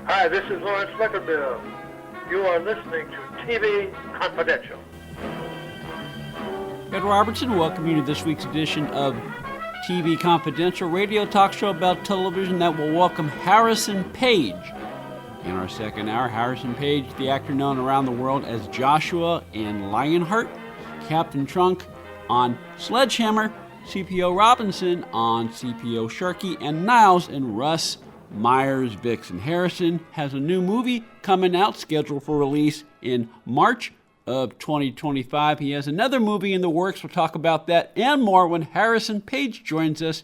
Hi, this is Lawrence Fleckerbill. You are listening to TV Confidential. Ed Robertson, welcome you to this week's edition of TV Confidential, radio talk show about television that will welcome Harrison Page. In our second hour, Harrison Page, the actor known around the world as Joshua in Lionheart, Captain Trunk on Sledgehammer, CPO Robinson on CPO Sharkey, and Niles in Russ Myers Vixen. Harrison has a new movie coming out, scheduled for release in March of 2025. He has another movie in the works. We'll talk about that and more when Harrison Page joins us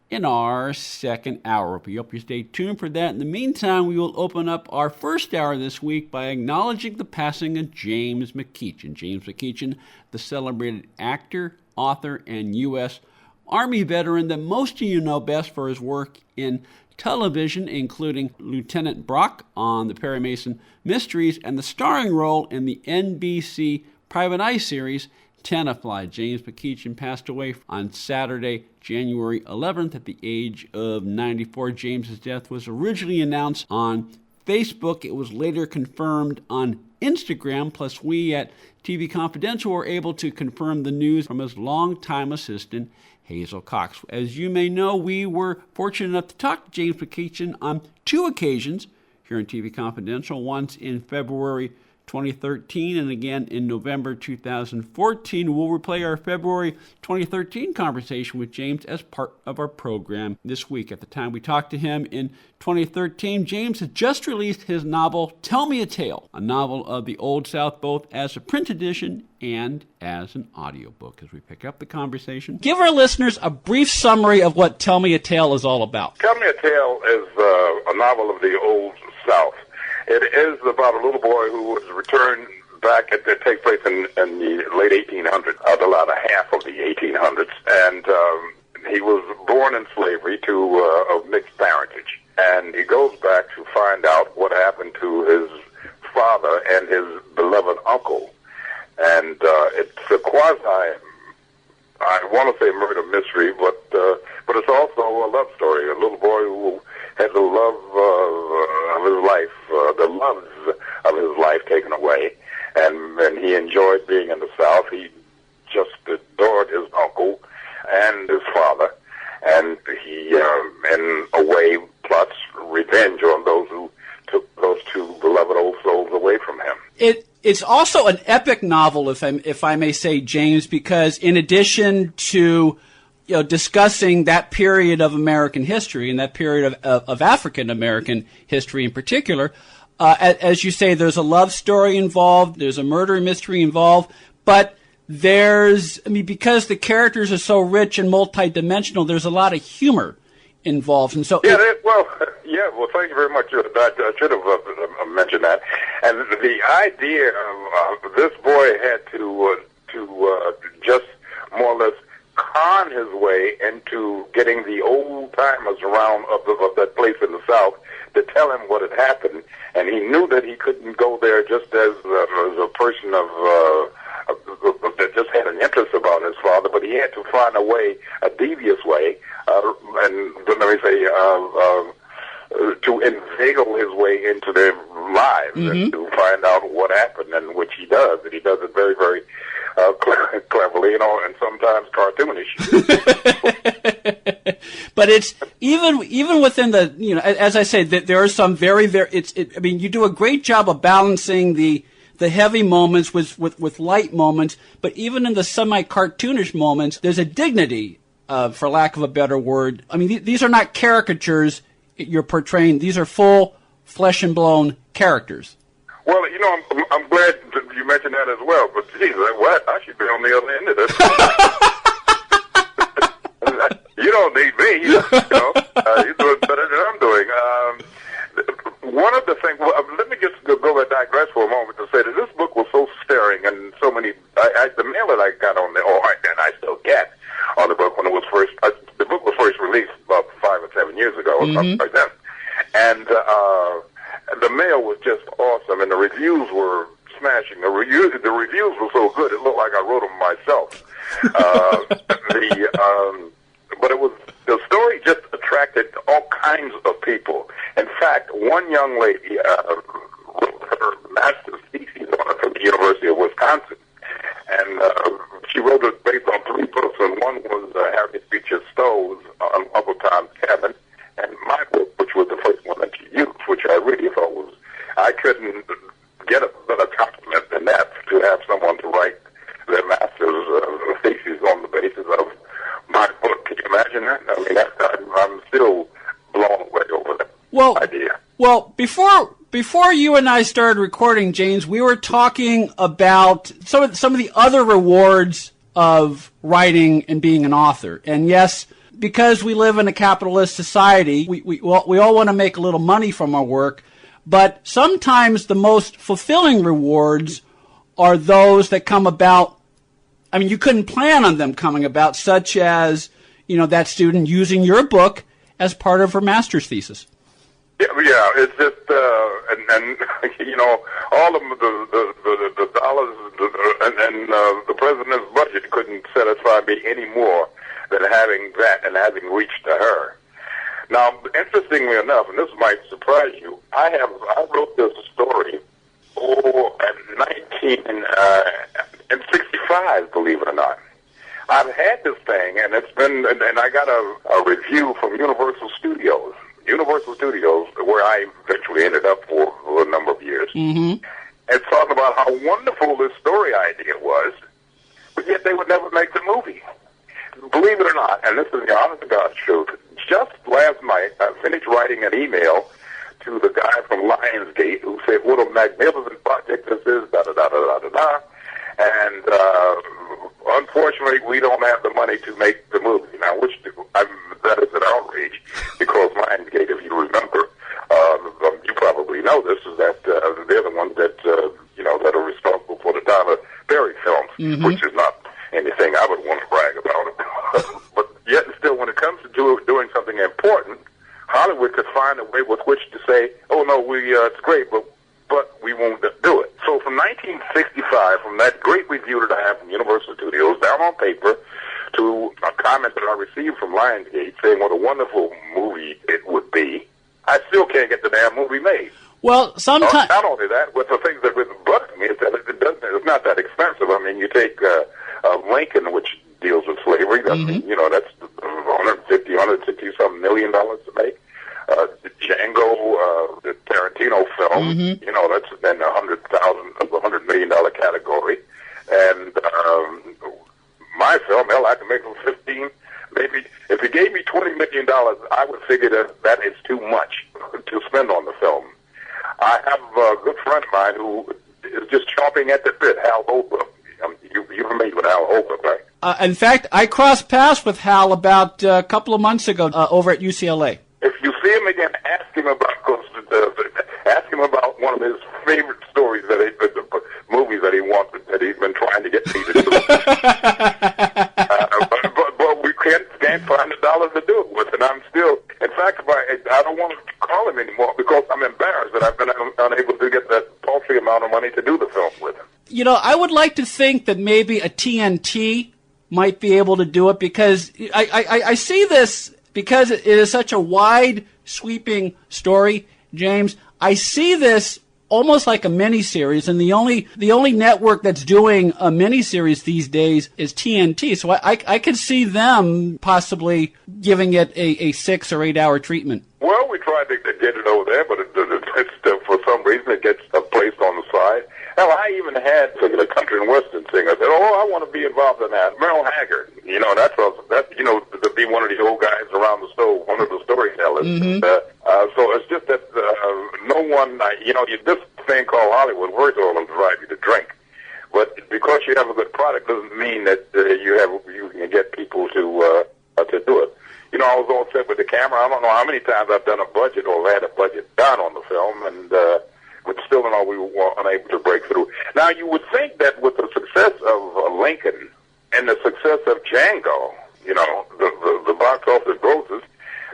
in our second hour. We hope you stay tuned for that. In the meantime, we will open up our first hour this week by acknowledging the passing of James McEachin. James McEachin, the celebrated actor, author, and U.S. Army veteran that most of you know best for his work in television, including Lieutenant Brock on the Perry Mason Mysteries and the starring role in the NBC Private Eye series, Tenafly. James McEachin passed away on Saturday, January 11th at the age of 94. James's death was originally announced on Facebook. It was later confirmed on Instagram, plus we at TV Confidential were able to confirm the news from his longtime assistant, Hazel Cox. As you may know, we were fortunate enough to talk to James McEachin on two occasions here on TV Confidential, once in February 2013 and again in November 2014. We'll replay our February 2013 conversation with James as part of our program this week. At the time we talked to him in 2013, James had just released his novel, Tell Me a Tale, a novel of the Old South, both as a print edition and as an audiobook. As we pick up the conversation, give our listeners a brief summary of what Tell Me a Tale is all about. Tell Me a Tale is a novel of the Old South. It is about a little boy who was returned back at that take place in the late 1800s, the latter half of the 1800s, and he was born in slavery to of mixed parentage, and he goes back to find out what happened to his father and his beloved uncle, and it's a quasi, I want to say murder mystery, but it's also a love story. A little boy who had the love of his life, the loves of his life taken away, and he enjoyed being in the South. He just adored his uncle and his father, and he, in a way, plots revenge on those who took those two beloved old souls away from him. It's also an epic novel, if I may say, James, because in addition to discussing that period of American history and that period of African American history in particular, as you say, there's a love story involved, there's a murder mystery involved, but because the characters are so rich and multidimensional, there's a lot of humor involved, and so well, thank you very much. I should have mentioned that. And the idea of this boy had to just more or less con his way into getting the old timers around of that place in the South to tell him what had happened, and he knew that he couldn't go there just as a person that just had an interest about his father, but he had to find a devious way, and let me say, to inveigle his way into their lives and to find out what happened, and which he does, and he does it very, very cleverly, and sometimes cartoonish. But it's even within the, as I say, there are some very, very. You do a great job of balancing the heavy moments with light moments, but even in the semi-cartoonish moments, there's a dignity, for lack of a better word. These are not caricatures you're portraying; these are full flesh and bone characters. Well, I'm glad you mentioned that as well. But geez, what? I should be on the other end of this. You don't need me. You're doing better than I'm doing. One of the things. Well, let me just go and digress for a moment to say that this book was so stirring, and so many. The mail that I got on and I still get on the book when it was first. The book was first released about 5 or 7 years ago, or something like that, and the mail was just awesome, and the reviews were smashing. The reviews were so good, it looked like I wrote them myself. But it was, the story just attracted all kinds of people, In fact, one young lady wrote her master's thesis on it from the University of Wisconsin. And she wrote it based on 3 books, and one was Harriet Beecher Stowe's on Uncle Tom's Cabin, and my book, which was the first one that she used, which I really thought was, I couldn't get a better compliment than that, to have someone to write their master's thesis on the basis of my book. Can you imagine that? I mean, I'm still blown away over that idea. Well, before you and I started recording, James, we were talking about some of the other rewards of writing and being an author. And yes, because we live in a capitalist society, we all want to make a little money from our work, but sometimes the most fulfilling rewards are those that come about. I mean, you couldn't plan on them coming about, such as, that student using your book as part of her master's thesis. Yeah, it's just, and all of the dollars and the president's budget couldn't satisfy me any more than having that and having reached to her. Now, interestingly enough, and this might surprise you, I wrote this story in 1965, believe it or not. I've had this thing, and it's been, and I got a review from Universal Studios, where I eventually ended up for a number of years, and talking about how wonderful this story idea was, but yet they would never make the movie. Believe it or not, and this is the honest to God truth, just last night I finished writing an email to the guy from Lionsgate who said, what a magnificent project this is, da-da-da-da-da-da-da, and unfortunately we don't have the money to make the movie. Now, that is an outrage, because Lionsgate, if you remember, you probably know this, is that they're the ones that, that are responsible for the Tyler Perry films, which is not anything I would want to brag about. But yet and still, when it comes to doing something important, Hollywood could find a way with which to say, oh, no, it's great, but we won't do it. So from 1965, from that great review that I have from Universal Studios, down on paper, to a comment that I received from Lionsgate saying what a wonderful movie it would be, I still can't get the damn movie made. Well, sometimes... Not only that, but the things that really bugs me is that it's not that expensive. I mean, you take Lincoln, which deals with slavery, that's, that's $160-something million to make. Django, the Tarantino film, that's in $100 million category. And my film, hell, I can make them 15. Maybe if he gave me $20 million, I would figure that is too much to spend on the film. I have a good friend of mine who is just chomping at the bit, Hal Holbrook. You're familiar with Hal Holbrook, right? In fact, I crossed paths with Hal about a couple of months ago over at UCLA. If you see him again, ask him about one of his favorite stories movies that he's been trying to get me to do. But we can't find the dollars to do it with, and I'm still. In fact, I don't want to call him anymore because I'm embarrassed that I've been unable to get that paltry amount of money to do the film with him. I would like to think that maybe a TNT might be able to do it, because I see this, because it is such a wide, sweeping story, James. I see this almost like a miniseries, and the only network that's doing a miniseries these days is TNT. So I could see them possibly giving it a 6 or 8 hour treatment. Well, we tried to get it over there, but for some reason it gets placed on the side. Hell, I even had a country and western singer said, "Oh, I want to be involved in that." Merle Haggard, to be one of the old guys around the stove, one of the storytellers. So it's just that no one, this thing called Hollywood works all them to drive you to drink. But because you have a good product doesn't mean that you can get people to do it. I was all set with the camera. I don't know how many times I've done a budget or had a budget done on the film, and but still, we were unable to break through. Now, you would think that with the success of Lincoln and the success of Django, the box office grosses,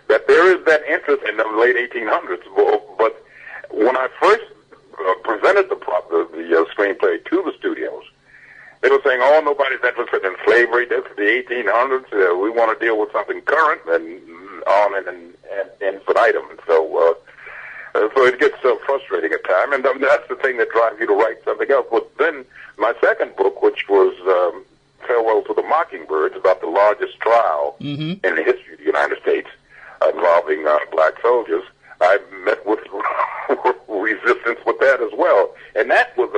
that there is that interest in the late 1800s. But when I first presented the screenplay to the studios, they were saying, "Oh, nobody's interested in slavery. This is the 1800s. We want to deal with something current," and on and infinitum. And so so it gets frustrating at times, and that's the thing that drives you to write something else. But then my second book, which was Farewell to the Mockingbirds, about the largest trial in the history of the United States involving black soldiers, I met with resistance with that as well. And that was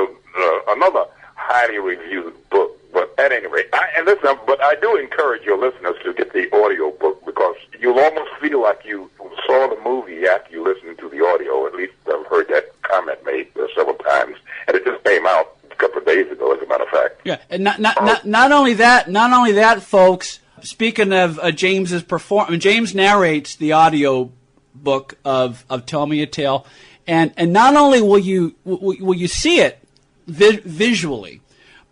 another highly reviewed book. But at any rate, I do encourage your listeners to get the audio book, because you'll almost feel like you saw the movie after you listened to the audio. At least I've heard that comment made several times. And it just came out a couple of days ago, as a matter of fact. Yeah, and not only that, folks. Speaking of James's performance, James narrates the audio book of Tell Me a Tale, and not only will you see it visually,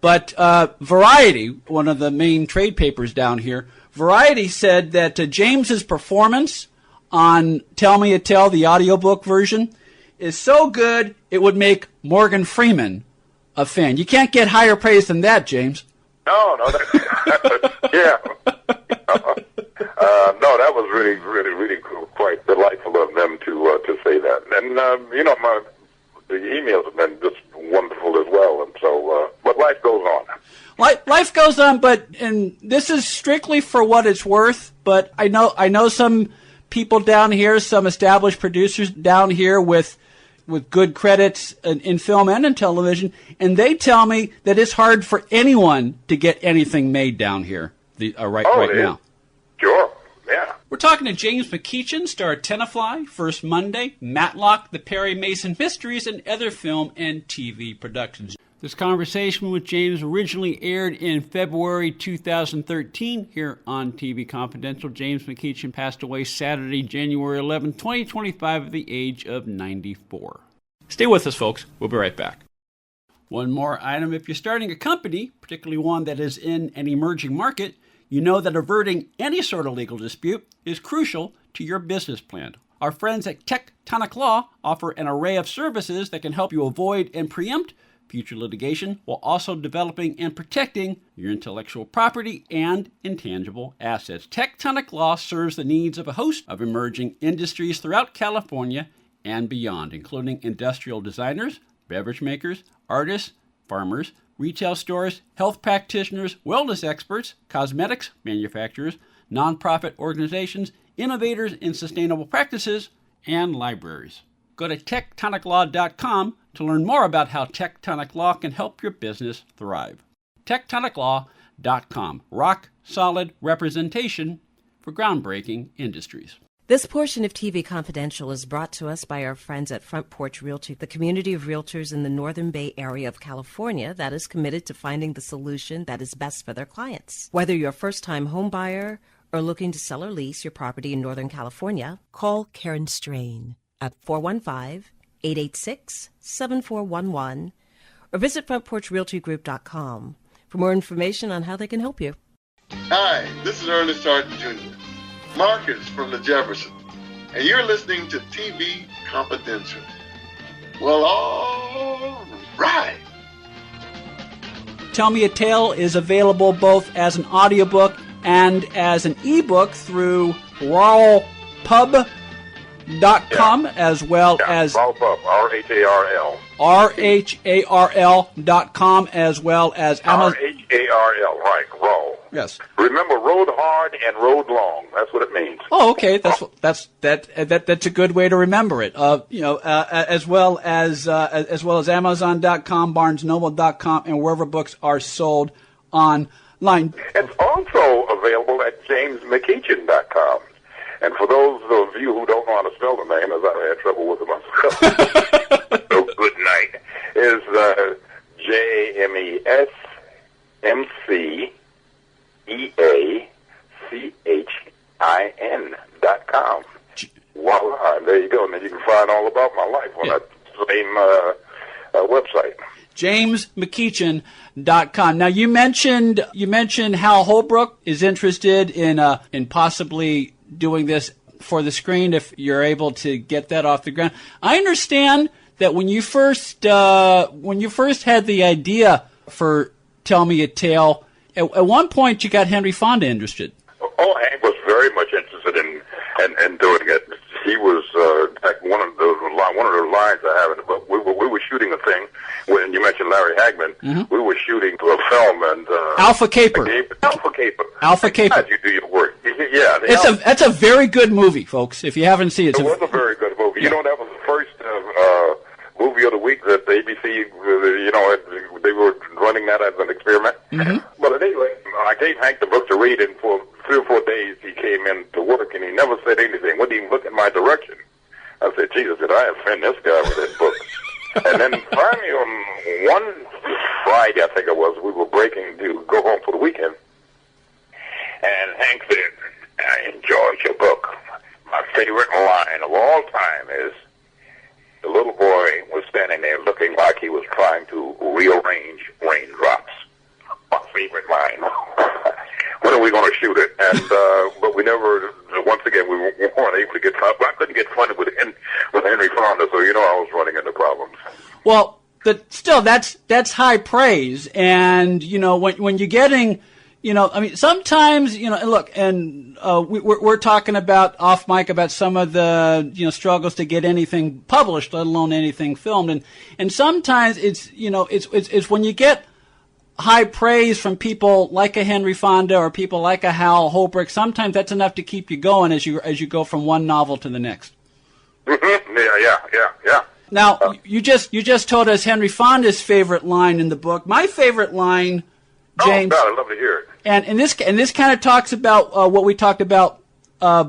but Variety, one of the main trade papers down here, Variety said that James's performance on Tell Me a Tale, the audiobook version, is so good it would make Morgan Freeman a fan. You can't get higher praise than that, James. No, yeah. No, that was really, really, really cool. Quite delightful of them to say that. And the emails have been just wonderful as well. And so, but life goes on. Life goes on, and this is strictly for what it's worth. But I know some people down here, some established producers down here with good credits in film and in television, and they tell me that it's hard for anyone to get anything made down here right now. Sure, yeah. We're talking to James McEachin, star of Tenafly, First Monday, Matlock, The Perry Mason Mysteries, and other film and TV productions. This conversation with James originally aired in February 2013 here on TV Confidential. James McEachin passed away Saturday, January 11, 2025, at the age of 94. Stay with us, folks. We'll be right back. One more item. If you're starting a company, particularly one that is in an emerging market, you know that averting any sort of legal dispute is crucial to your business plan. Our friends at Tectonic Law offer an array of services that can help you avoid and preempt future litigation while also developing and protecting your intellectual property and intangible assets. Tectonic Law serves the needs of a host of emerging industries throughout California and beyond, including industrial designers, beverage makers, artists, farmers, retail stores, health practitioners, wellness experts, cosmetics manufacturers, nonprofit organizations, innovators in sustainable practices, and libraries. Go to tectoniclaw.com to learn more about how Tectonic Law can help your business thrive. tectoniclaw.com. Rock solid representation for groundbreaking industries. This portion of TV Confidential is brought to us by our friends at Front Porch Realty, the community of realtors in the Northern Bay Area of California that is committed to finding the solution that is best for their clients. Whether you're a first-time home buyer or looking to sell or lease your property in Northern California, call Karen Strain at 415-886-7411 or visit frontporchrealtygroup.com for more information on how they can help you. Hi, this is Ernest Sargent Jr., Marcus from the Jefferson, and you're listening to TV Confidential. Well, all right. Tell Me a Tale is available both as an audiobook and as an ebook through RHARL.com as well as RHARL. RHARL.com as well as Amazon. RHARL, right, RAW. Yes. Remember, rode hard and rode long. That's what it means. Oh, okay. That's a good way to remember it. As well as Amazon.com, BarnesNoble.com, and wherever books are sold online. It's also available at JamesMcEachin.com. And for those of you who don't know how to spell the name, as I had trouble with it myself, so good night, is JamesMcEachin.com. Voila, there you go. And then you can find all about my life on that same website. JamesMcEachin.com. Now you mentioned Hal Holbrook is interested in possibly doing this for the screen if you're able to get that off the ground. I understand that when you first had the idea for Tell Me a Tale, at one point you got Henry Fonda interested. Oh, Hank was very much interested in doing it. He was one of the Larry Hagman, we were shooting to a film, and Alpha Caper. Alpha Caper. Alpha Caper. Glad you do your work. Yeah, That's a very good movie, folks. If you haven't seen it, it was a very good movie. You know, that was the first movie of the week that the ABC, they were running that as an experiment. But anyway, I gave Hank the book to read, and for 3 or 4 days he came in to work, and he never said anything. Wouldn't even look in my direction. I said, Jesus, did I offend this guy with that book? And then finally on one Friday, I think it was, we were breaking to go home for the weekend. And Hank said, I enjoyed your book. My favorite line of all time is, the little boy was standing there looking like he was trying to rearrange raindrops. My favorite line. When are we going to shoot it? And but we never. Once again, we weren't able to get. I couldn't get funded with Henry Fonda, so I was running into problems. Well, but still, that's high praise, and when you're getting. Sometimes, look, and we're talking about off mic about some of the, struggles to get anything published, let alone anything filmed. And sometimes it's when you get high praise from people like a Henry Fonda or people like a Holbrook, sometimes that's enough to keep you going as you go from one novel to the next. Yeah. Now, you just told us Henry Fonda's favorite line in the book. My favorite line, James. Oh, God, I'd love to hear it. And this kind of talks about what we talked about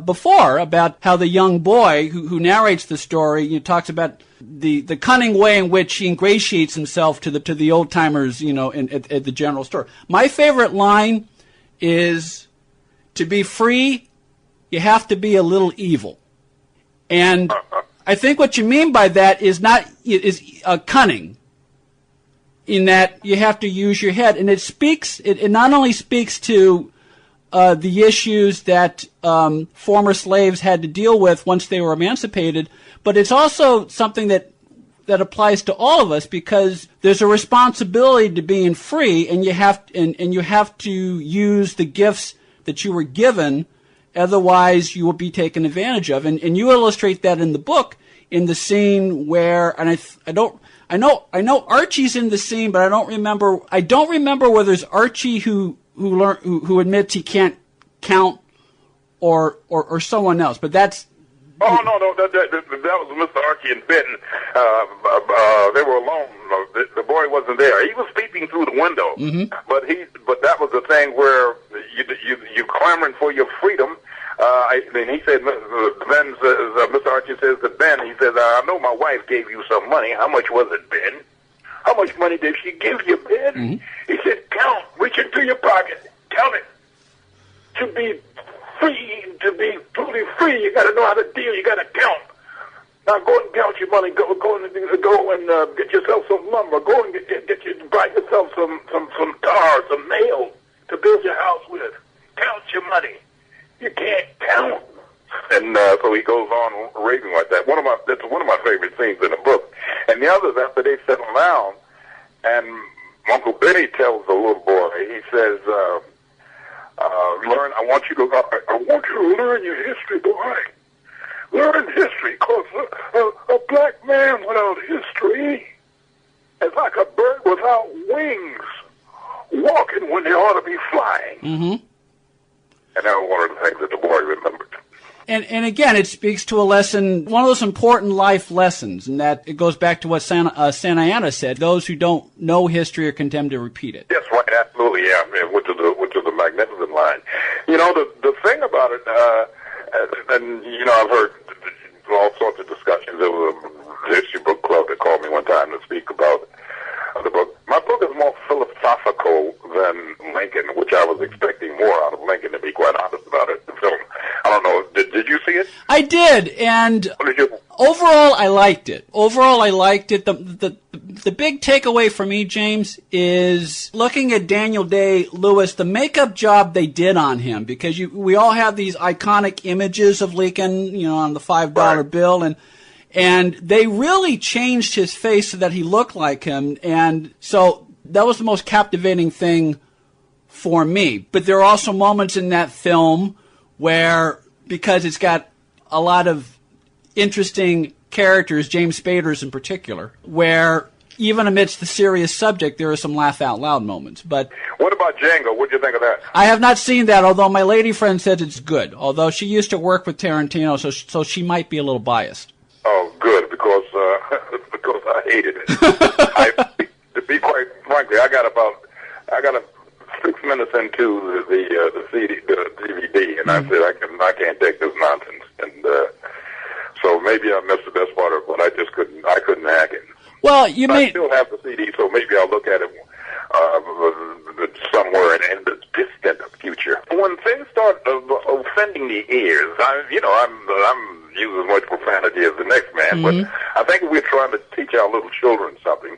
before, about how the young boy who narrates the story talks about the cunning way in which he ingratiates himself to the old timers, at the general store. My favorite line is, "To be free, you have to be a little evil," and I think what you mean by that is cunning. In that you have to use your head, and it not only speaks to the issues that former slaves had to deal with once they were emancipated, but it's also something that applies to all of us, because there's a responsibility to being free, and you have to use the gifts that you were given, otherwise you will be taken advantage of, and you illustrate that in the book in the scene where, and I know Archie's in the scene, but I don't remember whether it's Archie who admits he can't count or someone else. But that's. Oh no, that was Mr. Archie and Ben. They were alone. The boy wasn't there. He was peeping through the window. But that was the thing where you clamoring for your freedom. And he said, Mr. Archie says to Ben, he says, I know my wife gave you some money. How much was it, Ben? How much money did she give you, Ben? He said, count. Reach into your pocket. Count it. To be free, to be truly free, you got to know how to deal. You got to count. Now go and count your money. Go and get yourself some lumber. Go and buy yourself some tar, some nails to build your house with. Count your money. You can't count. And so he goes on raving like that. That's one of my favorite scenes in the book. And the others, after they settle down, and Uncle Benny tells the little boy, he says, "Learn. I want you to learn your history, boy. Learn history, cause a black man without history is like a bird without wings, walking when they ought to be flying." And that was one of the things that the boy remembered. And again, it speaks to a lesson, one of those important life lessons, and that it goes back to what Santa Ana said: those who don't know history are condemned to repeat it. Yes, right, absolutely, yeah, which is a magnificent line. The thing about it, and I've heard all sorts of discussions. There was a history book club that called me one time to speak about the book. My book is more philosophical than Lincoln, which I was expecting more out of Lincoln, to be quite honest about it. The film, I don't know, did you see it? I did, and overall I liked it. The big takeaway for me, James, is looking at Daniel Day-Lewis, the makeup job they did on him, because we all have these iconic images of Lincoln, on the $5 bill, and they really changed his face so that he looked like him. And so that was the most captivating thing for me. But there are also moments in that film where, because it's got a lot of interesting characters, James Spader's in particular, where even amidst the serious subject, there are some laugh-out-loud moments. But What about Django? What do you think of that? I have not seen that, although my lady friend says it's good. Although she used to work with Tarantino, so she might be a little biased. Oh, good, because because I hated it. To be quite frankly, I got a 6 minutes into the DVD, and I said I can't take this nonsense, and so maybe I missed the best part of it, but I couldn't hack it. Well, you I may still have the CD, so maybe I'll look at it somewhere in the distant future. When things start offending the ears, I'm using as much profanity as the next man, but I think we're trying to teach our little children something.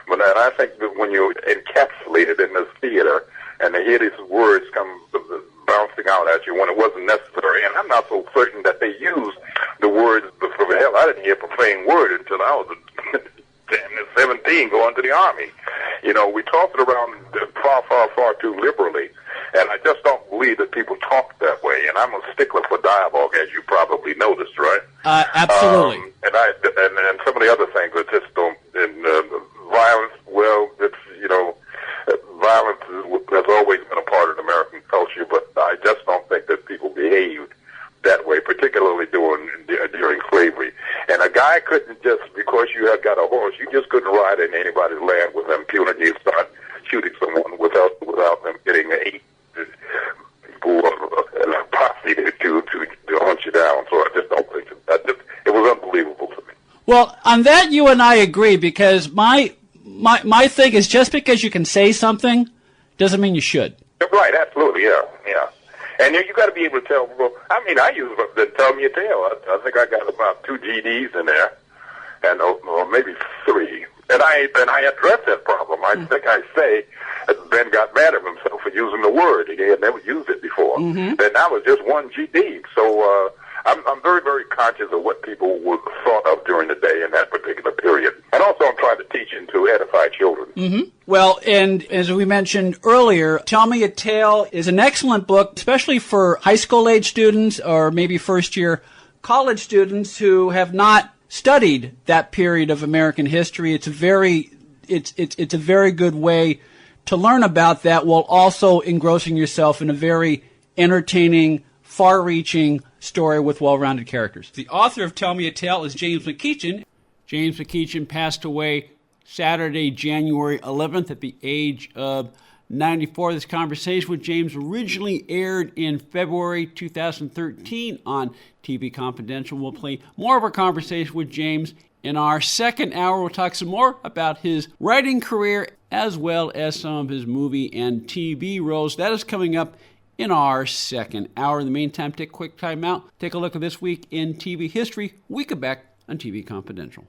But I think that when you're encapsulated in this theater and they hear these words come bouncing out at you when it wasn't necessary, and I'm not so certain that they used the words. Hell, I didn't hear a profane word until I was 17 going to the Army. We tossed it around far too liberally, and I just don't believe that people talk that way. And I'm a stickler for dialogue, as you probably noticed, right? Absolutely. And some of the other things that just don't. And violence, well, it's violence has always been a part of American culture, but I just don't think that people behaved that way, particularly during slavery. And a guy couldn't just, because you had got a horse, you just couldn't ride in anybody's land with impunity and start shooting someone without them getting people and a posse to hunt you down. So I just don't think it was unbelievable to me. Well, on that you and I agree, because my thing is just because you can say something doesn't mean you should. Right, absolutely, yeah. And you got to be able to tell. Well, I use the tell me a tale. I think I got about 2 GDs in there, and or maybe 3. And I addressed that problem. I think I say that Ben got mad at himself for using the word. He had never used it before. And that was just 1 GD. So I'm very, very conscious of what people would thought of during the day in that particular period. And also I'm trying to teach and to edify children. Well, and as we mentioned earlier, Tell Me a Tale is an excellent book, especially for high school age students or maybe first-year college students who have not studied that period of American history. It's a very good way to learn about that while also engrossing yourself in a very entertaining, far-reaching story with well-rounded characters. The author of Tell Me a Tale is James McEachin. James McEachin passed away Saturday, January 11th at the age of 94. This conversation with James originally aired in February 2013 on TV Confidential. We'll play more of our conversation with James. In our second hour, we'll talk some more about his writing career as well as some of his movie and TV roles. That is coming up in our second hour. In the meantime, take a quick time out. Take a look at this week in TV history. We come back on TV Confidential.